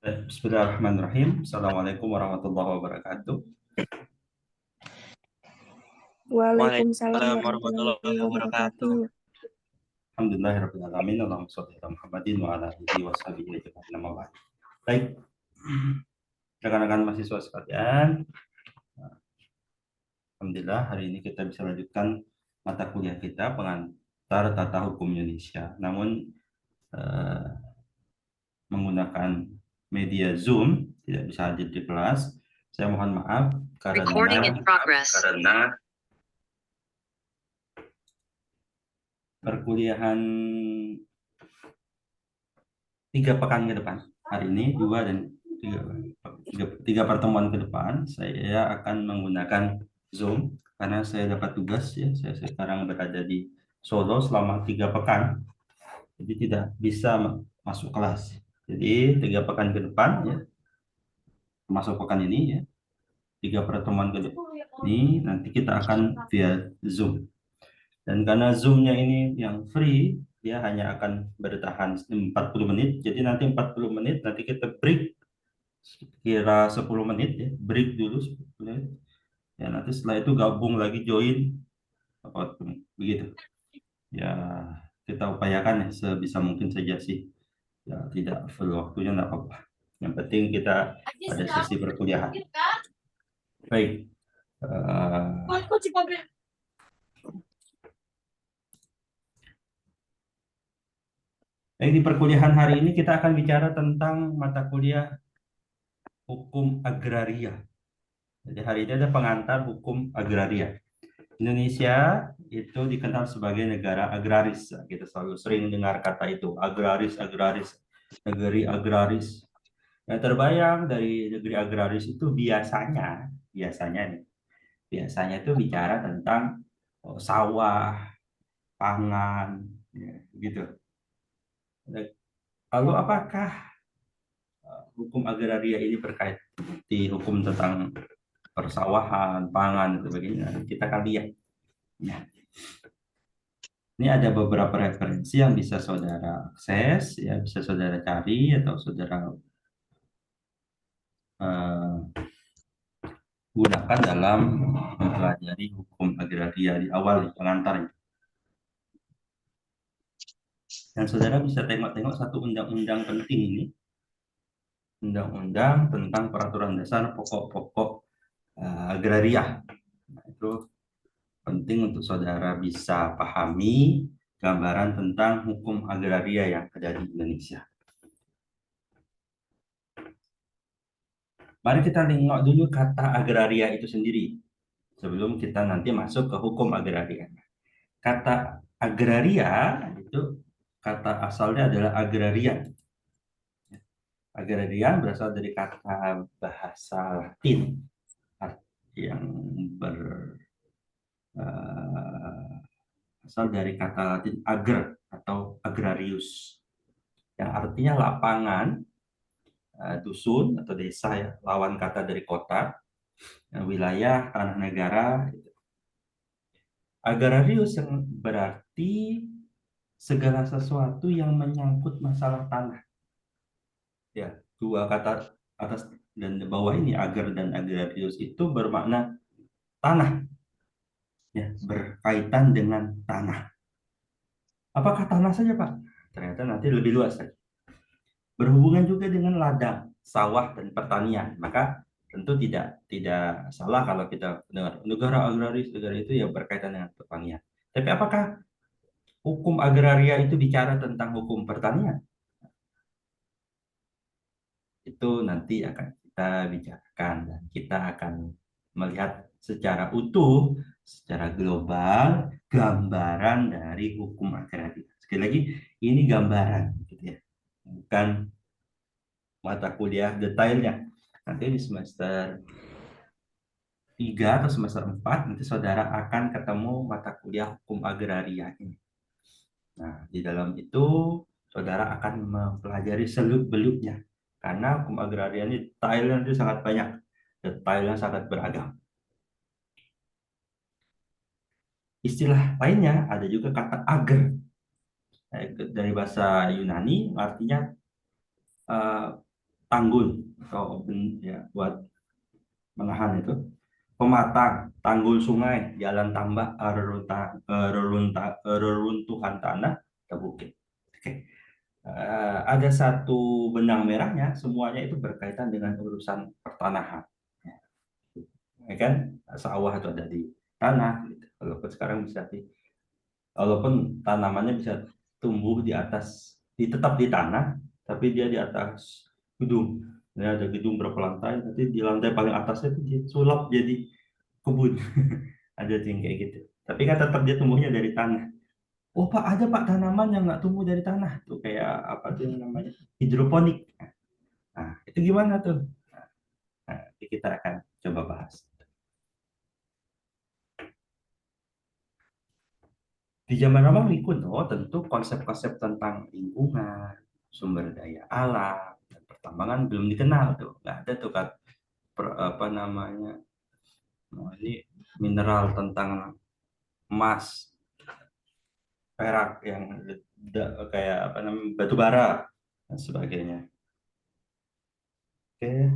Bismillahirrahmanirrahim. Assalamualaikum warahmatullahi wabarakatuh. Waalaikumsalam Waalaikumsalam warahmatullahi warahmatullahi wabarakatuh. wabarakatuh. Alhamdulillahirabbil alamin. Allahumma shalli ala Muhammadin wa ala alihi washabihi ajmain. Amma ba'd. Baik, rekan-rekan mahasiswa sekalian, alhamdulillah hari ini kita bisa lanjutkan mata kuliah kita pengantar tata hukum Indonesia. Namun menggunakan media Zoom tidak bisa hadir di kelas. Saya mohon maaf karena perkuliahan 3 pekan ke depan, hari ini 2 dan 3 pertemuan ke depan saya akan menggunakan Zoom karena saya dapat tugas ya. Saya sekarang berada di Solo selama 3 pekan, jadi tidak bisa masuk kelas. Jadi 3 pekan ke depan ya, termasuk pekan ini ya, 3 pertemuan ke depan ini nanti kita akan via Zoom. Dan karena Zoom-nya ini yang free, dia hanya akan bertahan 40 menit. Jadi nanti 40 menit, nanti kita break kira 10 menit ya. Break dulu 10 menit. Ya, nanti setelah itu gabung lagi join. Begitu. Ya, kita upayakan ya sebisa mungkin saja sih. Ya, tidak full waktunya enggak apa-apa. Yang penting kita ada sesi perkuliahan. Baik. Di perkuliahan hari ini kita akan bicara tentang mata kuliah hukum agraria. Jadi hari ini ada pengantar hukum agraria. Indonesia itu dikenal sebagai negara agraris. Kita selalu sering dengar kata itu, agraris, negeri agraris. Yang terbayang dari negeri agraris itu biasanya itu bicara tentang sawah, pangan, ya, gitu. Lalu apakah hukum agraria ini berkait di hukum tentang persawahan, pangan, dan sebagainya? Kita akan lihat. Ya. Ini ada beberapa referensi yang bisa saudara akses, ya bisa saudara cari atau saudara gunakan dalam mempelajari hukum agraria di awal di pengantarnya. Dan saudara bisa tengok-tengok satu undang-undang penting ini, undang-undang tentang peraturan dasar pokok-pokok agraria. Nah, itu penting untuk saudara bisa pahami gambaran tentang hukum agraria yang ada di Indonesia. Mari kita tengok dulu kata agraria itu sendiri sebelum kita nanti masuk ke hukum agraria. Kata agraria itu kata asalnya adalah agrarian. Agrarian berasal dari kata bahasa Latin yang berasal dari kata Latin ager atau agrarius, yang artinya lapangan, dusun atau desa ya, lawan kata dari kota, wilayah, tanah negara. Agrarius yang berarti segala sesuatu yang menyangkut masalah tanah. Ya, dua kata atas dan bawah ini, agar dan agrarius, itu bermakna tanah. Ya, berkaitan dengan tanah. Apakah tanah saja, Pak? Ternyata nanti lebih luas lagi. Berhubungan juga dengan ladang, sawah, dan pertanian. Maka tentu tidak salah kalau kita dengar negara agraris, negara itu yang berkaitan dengan pertanian. Tapi apakah hukum agraria itu bicara tentang hukum pertanian? Itu nanti akan kita bicarakan dan kita akan melihat secara utuh, secara global, gambaran dari hukum agraria. Sekali lagi, ini gambaran, gitu ya, bukan mata kuliah detailnya. Nanti di semester 3 atau semester 4 nanti saudara akan ketemu mata kuliah hukum agraria ini. Nah, di dalam itu saudara akan mempelajari seluk-beluknya. Karena hukum agraria ini detailnya itu sangat banyak, detailnya sangat beragam. Istilah lainnya ada juga kata ager, dari bahasa Yunani, artinya tanggul atau ya buat menahan itu. Pematang, tanggul sungai, jalan tambak, reruntuhan tanah, atau bukit. Oke. Ada satu benang merahnya, semuanya itu berkaitan dengan urusan pertanahan. Ya kan, sawah itu ada di tanah, gitu. Walaupun sekarang bisa walaupun tanamannya bisa tumbuh di atas, tetap di tanah, tapi dia di atas gedung. Ya, ada gedung berapa lantai, nanti di lantai paling atasnya itu disulap jadi kebun. Ada yang kayak gitu. Tapi kan tetap dia tumbuhnya dari tanah. Oh Pak, ada Pak tanaman yang nggak tumbuh dari tanah. Tuh kayak apa tuh yang namanya? Hidroponik. Nah, itu gimana tuh? Nah, nanti kita akan coba bahas. Di zaman Romawi kuno, tentu konsep-konsep tentang lingkungan, sumber daya alam, dan pertambangan belum dikenal tuh. Nggak ada tuh kan apa namanya? Oh, ini mineral tentang emas, perak yang kayak apa namanya batu bara dan sebagainya. Oke,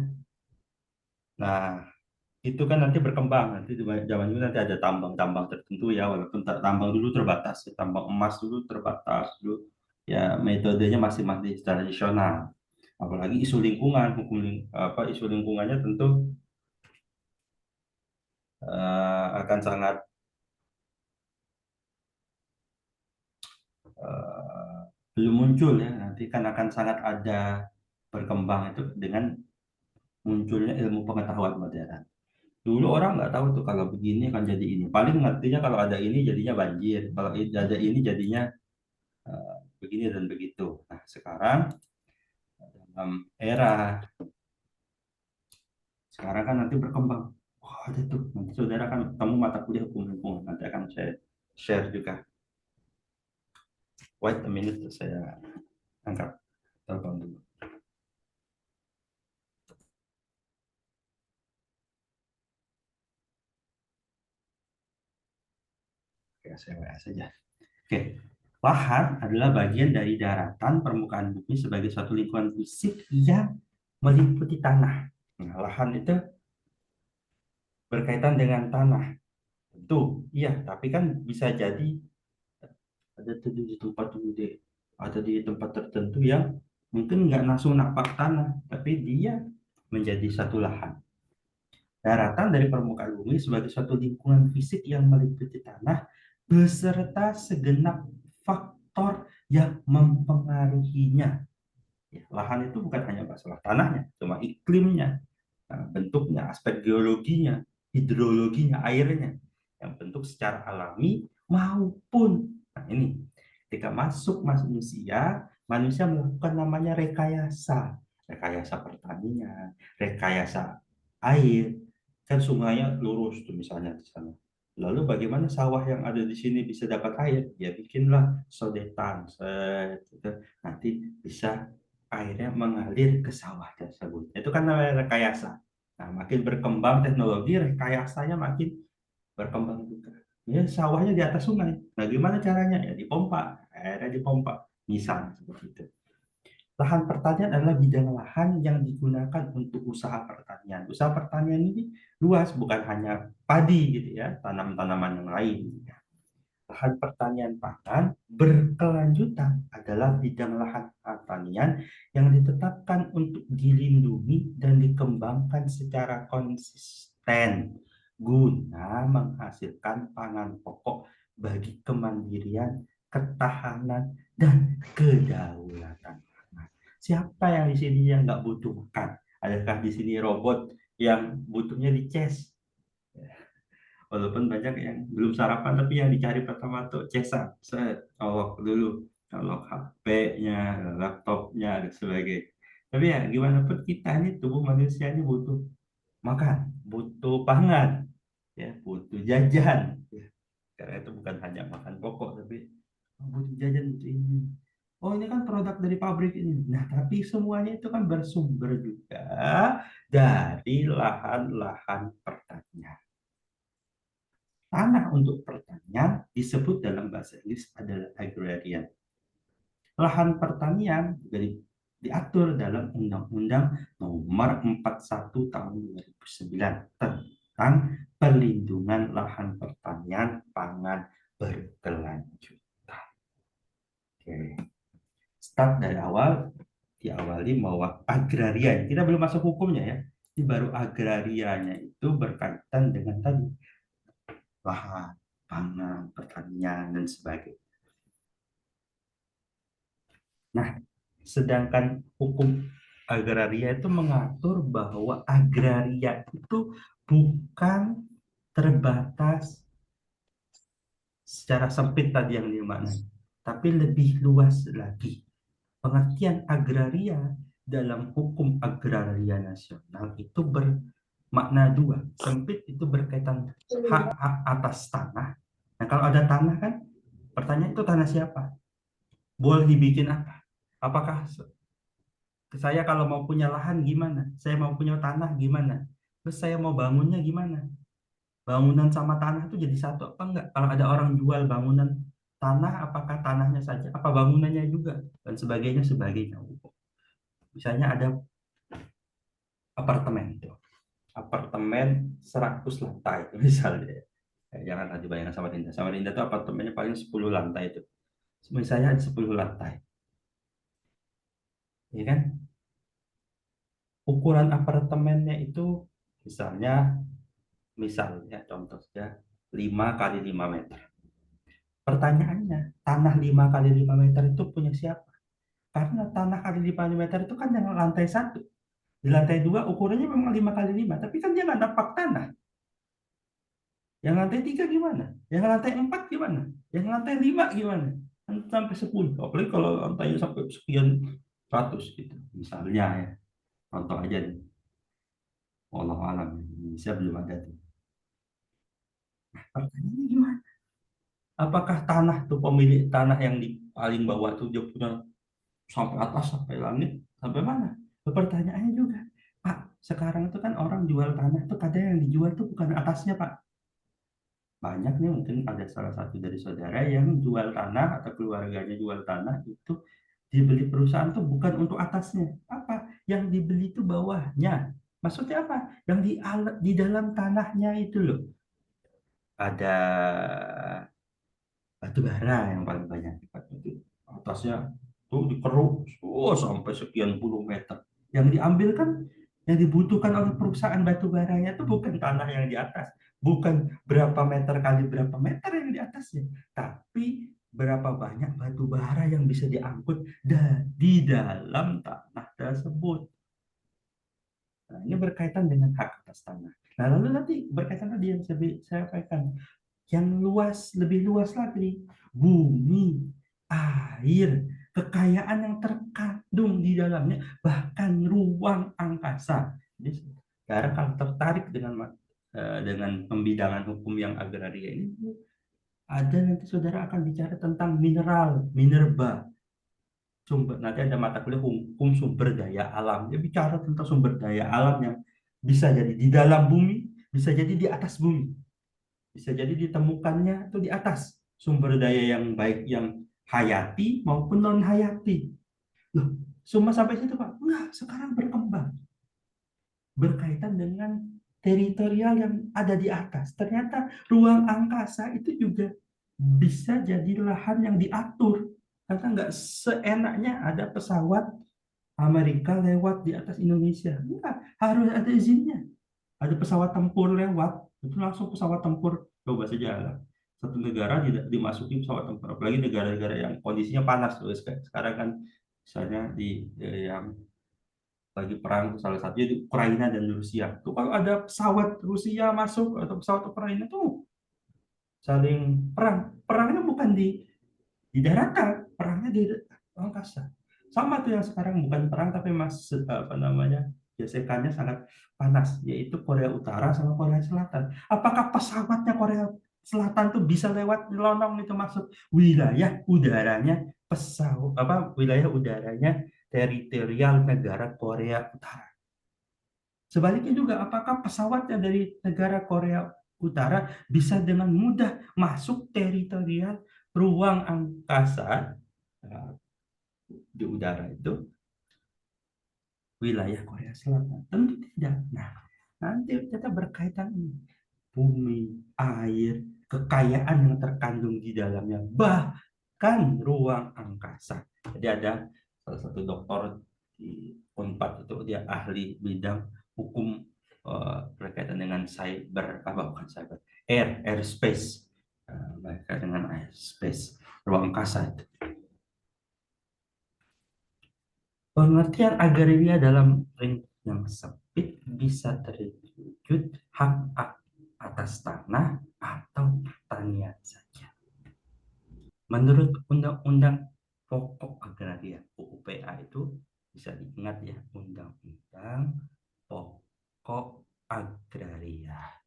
nah itu kan nanti berkembang nanti di zaman dulu nanti ada tambang-tambang tertentu ya walaupun tambang dulu terbatas ya, tambang emas dulu terbatas dulu ya metodenya masih masih tradisional apalagi isu lingkungan apa isu lingkungannya tentu akan sangat eh, belum muncul ya nanti kan akan sangat ada berkembang itu dengan munculnya ilmu pengetahuan modern. Dulu orang nggak tahu tuh kalau begini akan jadi ini. Paling ngertinya kalau ada ini jadinya banjir, kalau ada ini jadinya begini dan begitu. Nah, sekarang dalam era sekarang kan nanti berkembang. Wah, ada tuh. Nanti saudara kan kamu mata kuliah hukum lingkungan. Nanti akan saya share juga. Wait a minute, saya angkat telepon dulu. Oke, saya WA saja. Oke, lahan adalah bagian dari daratan permukaan bumi sebagai suatu lingkungan fisik yang meliputi tanah. Nah, lahan itu berkaitan dengan tanah. Tentu, iya, tapi kan bisa jadi ada tuh di tempat gede, ada di tempat tertentu yang mungkin nggak langsung napak tanah, tapi dia menjadi satu lahan. Daratan dari permukaan bumi sebagai suatu lingkungan fisik yang meliputi tanah beserta segenap faktor yang mempengaruhinya. Ya, lahan itu bukan hanya masalah tanahnya, cuma iklimnya, bentuknya, aspek geologinya, hidrologinya, airnya, yang bentuk secara alami maupun, nah ini, ketika masuk manusia, manusia melakukan namanya rekayasa, rekayasa pertanian, rekayasa air, kan sungainya lurus tuh misalnya di sana. Lalu bagaimana sawah yang ada di sini bisa dapat air? Ya bikinlah sodetan, gitu. Nanti bisa airnya mengalir ke sawah tersebut. Itu kan namanya rekayasa. Nah, makin berkembang teknologi, rekayasanya makin berkembang juga. Ya, sawahnya di atas sungai. Nah, gimana caranya? Ya dipompa, airnya dipompa. Misalnya seperti itu. Lahan pertanian adalah bidang lahan yang digunakan untuk usaha pertanian. Usaha pertanian ini luas, bukan hanya padi gitu ya, tanam-tanaman yang lain. Lahan pertanian pangan berkelanjutan adalah bidang lahan pertanian yang ditetapkan untuk dilindungi dan dikembangkan secara konsisten guna menghasilkan pangan pokok bagi kemandirian, ketahanan, dan kedaulatan pangan. Siapa yang di sini yang nggak butuh makan? Adakah di sini robot yang butuhnya dicas? Walaupun banyak yang belum sarapan tapi yang dicari pertama tuh cesan set olok dulu olok HP-nya laptopnya dan sebagainya tapi ya gimana pun kita ini tubuh manusia ini butuh makan butuh pangan ya butuh jajan ya, karena itu bukan hanya makan pokok tapi butuh jajan butuh ini oh ini kan produk dari pabrik ini nah tapi semuanya itu kan bersumber juga dari lahan-lahan pertanian. Tanah untuk pertanian disebut dalam bahasa Inggris adalah agrarian. Lahan pertanian diatur dalam Undang-Undang Nomor 41 Tahun 2009 tentang perlindungan lahan pertanian pangan berkelanjutan. Oke. Start dari awal, diawali bahwa agraria, kita belum masuk hukumnya ya, ini baru agrarianya itu berkaitan dengan tadi lahan, pangan, pertanian, dan sebagainya. Nah, sedangkan hukum agraria itu mengatur bahwa agraria itu bukan terbatas secara sempit tadi yang dimaknai, tapi lebih luas lagi. Pengertian agraria dalam hukum agraria nasional itu bermakna dua. Sempit itu berkaitan hak-hak atas tanah. Nah, kalau ada tanah kan, pertanyaan itu tanah siapa? Boleh dibikin apa? Apakah saya kalau mau punya lahan gimana? Saya mau punya tanah gimana? Terus saya mau bangunnya gimana? Bangunan sama tanah itu jadi satu apa enggak? Kalau ada orang jual bangunan tanah, apakah tanahnya saja? Apa bangunannya juga? Dan sebagainya, sebagainya. Misalnya ada apartemen itu. Apartemen 100 lantai misalnya. Jangan nanti bayangkan Samarinda. Samarinda itu apartemennya paling 10 lantai itu. Misalnya ada 10 lantai. Ya kan? Ukuran apartemennya itu misalnya contoh saja 5 kali 5 meter. Pertanyaannya, tanah 5 kali 5 meter itu punya siapa? Karena tanah kali 5 meter itu kan yang lantai 1. Di lantai 2 ukurannya memang 5 kali 5, tapi kan dia nggak napak tanah. Yang lantai 3 gimana? Yang lantai 4 gimana? Yang lantai 5 gimana? Kan sampai 10. Apalagi kalau lantainya sampai sekian ratus gitu. Misalnya ya, contoh aja nih. Wallahu alam, Indonesia belum ada tuh. Pertanyaannya gimana? Apakah tanah tuh pemilik tanah yang di paling bawah tuh dia punya sampai atas, sampai langit, sampai mana? Pertanyaannya juga, Pak, sekarang itu kan orang jual tanah tuh kadang yang dijual tuh bukan atasnya, Pak. Banyak nih mungkin ada salah satu dari saudara yang jual tanah atau keluarganya jual tanah itu dibeli perusahaan tuh bukan untuk atasnya. Apa? Yang dibeli itu bawahnya. Maksudnya apa? Yang di dalam tanahnya itu loh. Ada batu bara yang paling banyak. Atasnya tuh dikeruk sampai sekian puluh meter. Yang diambil kan yang dibutuhkan oleh perusahaan batu baranya itu bukan tanah yang di atas, bukan berapa meter kali berapa meter yang di atasnya, tapi berapa banyak batu bara yang bisa diangkut di dalam tanah tersebut. Nah, ini berkaitan dengan hak atas tanah. Nah, lalu nanti berkaitan tadi yang saya sampaikan, yang luas, lebih luas lagi, bumi, air, kekayaan yang terkandung di dalamnya, bahkan ruang angkasa. Jadi, sekarang kalau tertarik dengan pembidangan hukum yang agraria ini, ada nanti saudara akan bicara tentang mineral, minerba, nanti ada mata kuliah hukum sumber daya alam. Dia bicara tentang sumber daya alam yang bisa jadi di dalam bumi, bisa jadi di atas bumi. Bisa jadi ditemukannya itu di atas sumber daya yang baik yang hayati maupun non hayati. Loh, cuma sampai situ Pak? Enggak, sekarang berkembang. Berkaitan dengan teritorial yang ada di atas. Ternyata ruang angkasa itu juga bisa jadi lahan yang diatur. Karena nggak seenaknya ada pesawat Amerika lewat di atas Indonesia. Enggak, harus ada izinnya. Ada pesawat tempur lewat, itu langsung pesawat tempur coba saja lah. Satu negara tidak dimasuki pesawat tempur, apalagi negara-negara yang kondisinya panas tuh sekarang kan, misalnya yang lagi perang salah satunya di Ukraina dan Rusia. Tuh kalau ada pesawat Rusia masuk atau pesawat Ukraina tuh saling perang. Perangnya bukan di daratan, perangnya di angkasa. Sama tuh yang sekarang bukan perang tapi apa namanya, gesekannya sangat panas, yaitu Korea Utara sama Korea Selatan. Apakah pesawatnya Korea Selatan tuh bisa lewat nyelonong itu masuk wilayah udaranya wilayah udaranya teritorial negara Korea Utara? Sebaliknya juga, apakah pesawatnya dari negara Korea Utara bisa dengan mudah masuk teritorial ruang angkasa di udara itu wilayah Korea Selatan? Tentu tidak. Nah, nanti kita berkaitan ini. Bumi, air, kekayaan yang terkandung di dalamnya, bahkan ruang angkasa. Jadi ada salah satu doktor di Unpad itu, dia ahli bidang hukum berkaitan dengan cyber, apa bukan cyber, airspace, berkaitan dengan airspace, ruang angkasa itu. Pengertian agraria dalam lingkup yang sempit bisa terwujud hak atas tanah atau pertanian saja. Menurut Undang-Undang Pokok Agraria (UUPA) itu bisa diingat ya, Undang-Undang Pokok Agraria.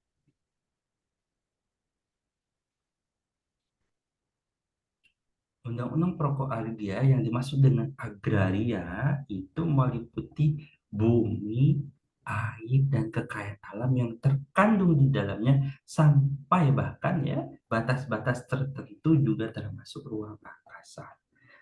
Undang-Undang Pokok Agraria yang dimaksud dengan agraria itu meliputi bumi, air, dan kekayaan alam yang terkandung di dalamnya, sampai bahkan ya batas-batas tertentu juga termasuk ruang angkasa.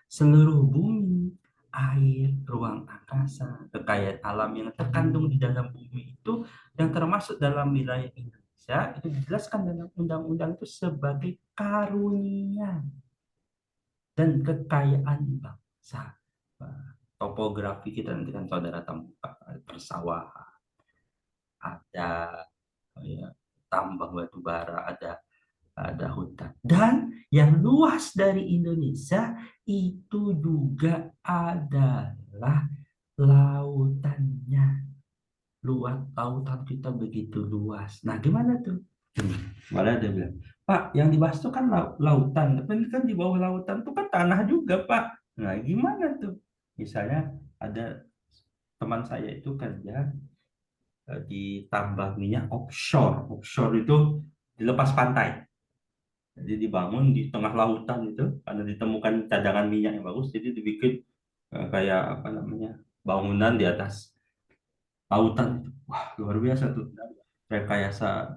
Seluruh bumi, air, ruang angkasa, kekayaan alam yang terkandung di dalam bumi itu yang termasuk dalam wilayah Indonesia itu dijelaskan dalam undang-undang itu sebagai karunia dan kekayaan bangsa. Topografi kita nanti kan saudara temukan, persawahan, ada ya, tambang batu bara, ada hutan. Dan yang luas dari Indonesia itu juga adalah lautannya. Luas lautan kita begitu luas. Nah, gimana tuh? Malah dia bilang, Pak, yang dibahas itu kan lautan, tapi kan di bawah lautan itu kan tanah juga, Pak. Nah, gimana tuh? Misalnya ada teman saya itu kerja di tambang minyak offshore. Offshore itu dilepas pantai. Jadi dibangun di tengah lautan itu, karena ditemukan cadangan minyak yang bagus, jadi dibikin kayak apa namanya, bangunan di atas lautan itu. Wah, luar biasa tuh. Rekayasa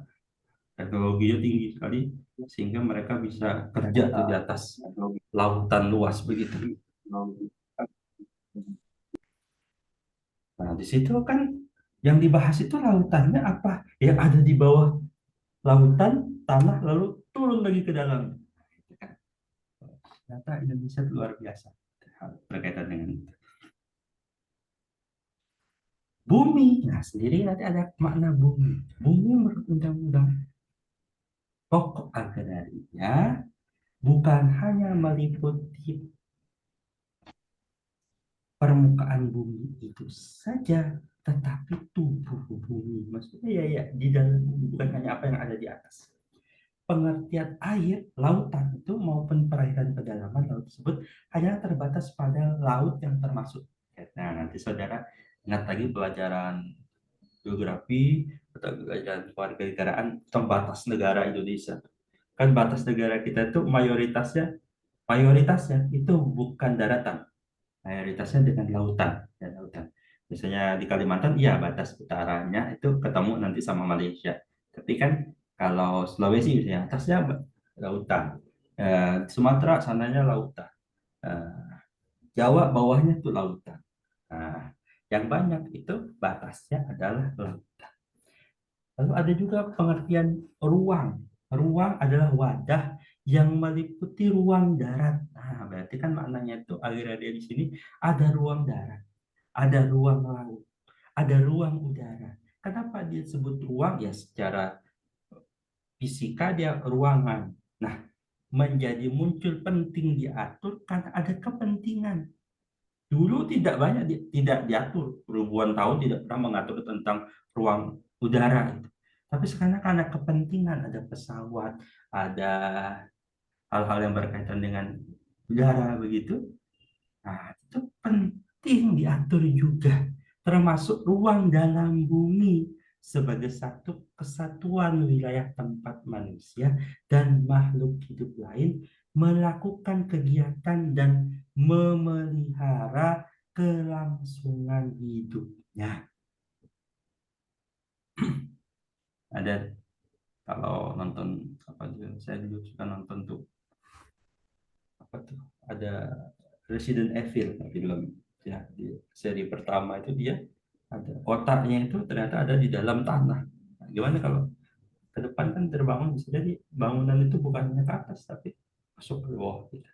teknologinya tinggi sekali sehingga mereka bisa kerja tuh di atas lautan luas begitu. Nah, di situ kan yang dibahas itu lautannya apa? Yang ada di bawah lautan, tanah, lalu turun lagi ke dalam. Ternyata Indonesia luar biasa berkaitan dengan itu. Bumi, nah sendiri nanti ada makna bumi. Bumi menurut undang-undang pokok agraria bukan hanya meliputi permukaan bumi itu saja, tetapi tubuh bumi. Maksudnya ya di dalam bumi, bukan hanya apa yang ada di atas. Pengertian air, lautan itu maupun perairan kedalaman laut tersebut hanya terbatas pada laut yang termasuk. Nah, nanti saudara ingat lagi pelajaran geografi atau pelajaran kewarganegaraan tentang batas negara Indonesia. Kan batas negara kita itu mayoritasnya itu bukan daratan, mayoritasnya dengan lautan dan lautan. Misalnya di Kalimantan, iya batas utaranya itu ketemu nanti sama Malaysia. Tapi kan kalau Sulawesi misalnya atasnya lautan, Sumatera sananya lautan, Jawa bawahnya itu lautan. Nah, yang banyak itu batasnya adalah lautan. Lalu ada juga pengertian ruang. Ruang adalah wadah yang meliputi ruang darat. Nah, berarti kan maknanya itu agraria di sini ada ruang darat, ada ruang laut, ada ruang udara. Kenapa dia sebut ruang? Ya secara fisika dia ruangan. Nah, menjadi muncul penting diatur karena ada kepentingan. Dulu tidak banyak tidak diatur, ribuan tahun tidak pernah mengatur tentang ruang udara itu. Tapi sekarang karena kepentingan, ada pesawat, ada hal-hal yang berkaitan dengan udara begitu. Nah, itu penting diatur juga, termasuk ruang dalam bumi sebagai satu kesatuan wilayah tempat manusia dan makhluk hidup lain melakukan kegiatan dan memelihara kelangsungan hidupnya. Ada kalau nonton apa juga, saya juga suka nonton tuh apa tuh, ada Resident Evil film ya, di seri pertama itu dia Ada kotaknya itu ternyata ada di dalam tanah. Nah, gimana kalau ke depan kan terbangun bisa jadi bangunan itu bukan hanya ke atas tapi masuk ke bawah gitu.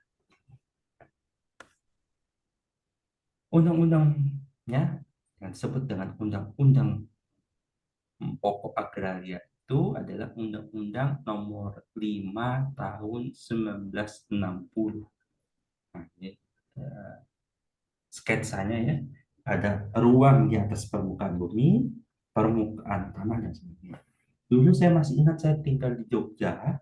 Undang-undangnya yang disebut dengan undang-undang pokok agraria itu adalah Undang-Undang Nomor 5 Tahun 1960. Nah, ini sketsanya ya, ada ruang di atas permukaan bumi, permukaan tanah dan sebagainya. Dulu saya masih ingat saya tinggal di Jogja,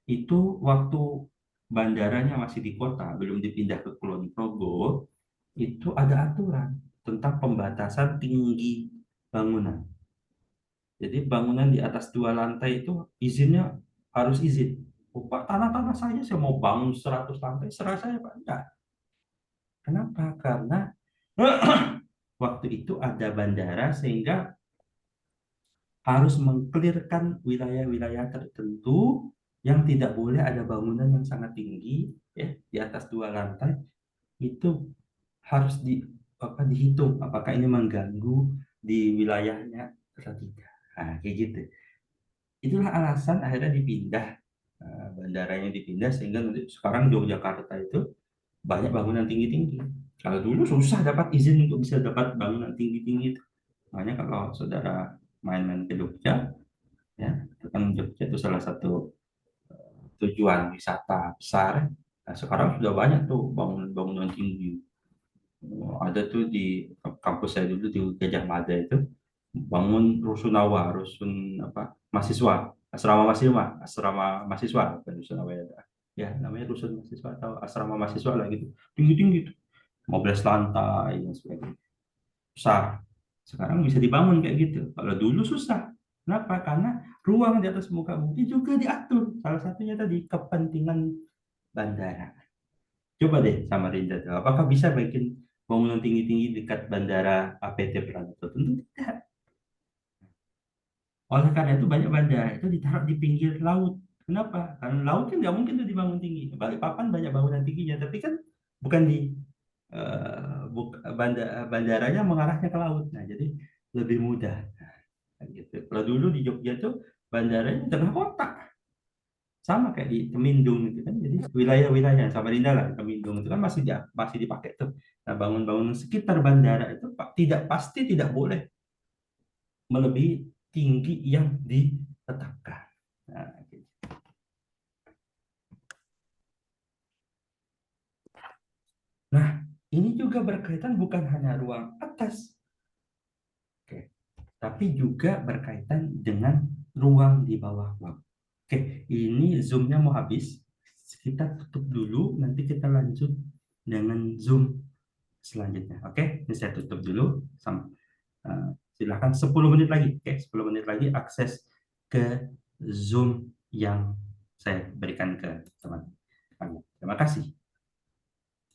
itu waktu bandaranya masih di kota, belum dipindah ke Kulon Progo, itu ada aturan tentang pembatasan tinggi bangunan. Jadi bangunan di atas 2 lantai itu izinnya harus izin. Oh, Pak, tanah-tanah saya mau bangun 100 lantai, serah saya Pak. Enggak. Kenapa? Karena waktu itu ada bandara sehingga harus mengklirkan wilayah-wilayah tertentu yang tidak boleh ada bangunan yang sangat tinggi ya di atas 2 lantai itu harus dihitung apakah ini mengganggu di wilayahnya atau tidak. Nah, kayak gitu. Itulah alasan akhirnya dipindah bandaranya dipindah sehingga nanti sekarang Yogyakarta itu banyak bangunan tinggi-tinggi. Kalau dulu susah dapat izin untuk bisa dapat bangunan tinggi-tinggi itu. Makanya kalau saudara main-main ke Jogja, ya, itu kan Jogja itu salah satu tujuan wisata besar. Nah, sekarang sudah banyak tuh bangunan-bangunan tinggi. Ada tuh di kampus saya dulu di Gajah Mada itu bangun rusunawa, rusun apa mahasiswa, asrama mahasiswa, bukan rusunawa ya. Ya, namanya rusun mahasiswa atau asrama mahasiswa lah gitu. Tinggi-tinggi tuh, 15 lantai dan sebagainya. Besar. Sekarang bisa dibangun kayak gitu. Kalau dulu susah. Kenapa? Karena ruang di atas muka bumi juga diatur. Salah satunya tadi kepentingan bandara. Coba deh sama Rinda, apakah bisa bikin bangunan tinggi-tinggi dekat bandara APT Pranoto? Tentu tidak. Oleh karena itu banyak bandara itu ditaruh di pinggir laut. Kenapa? Karena laut kan nggak mungkin tuh dibangun tinggi. Balikpapan banyak bangunan tingginya, tapi kan bukan di bandaranya mengarahnya ke laut. Nah, jadi lebih mudah. Nah, gitu. Kalau dulu di Jogja tuh bandaranya di tengah kota, sama kayak di Temindung gitu kan. Jadi wilayah-wilayah Samarinda lah, Temindung itu kan masih dipakai tuh. Nah, bangun-bangunan sekitar bandara itu tidak pasti tidak boleh melebihi tinggi yang ditetapkan. Nah, gitu. Nah, ini juga berkaitan bukan hanya ruang atas, oke, tapi juga berkaitan dengan ruang di bawah ruang. Oke, ini zoomnya mau habis. Kita tutup dulu, nanti kita lanjut dengan zoom selanjutnya. Oke, ini saya tutup dulu. Silakan 10 menit lagi. Oke, 10 menit lagi akses ke zoom yang saya berikan ke teman-teman. Terima kasih.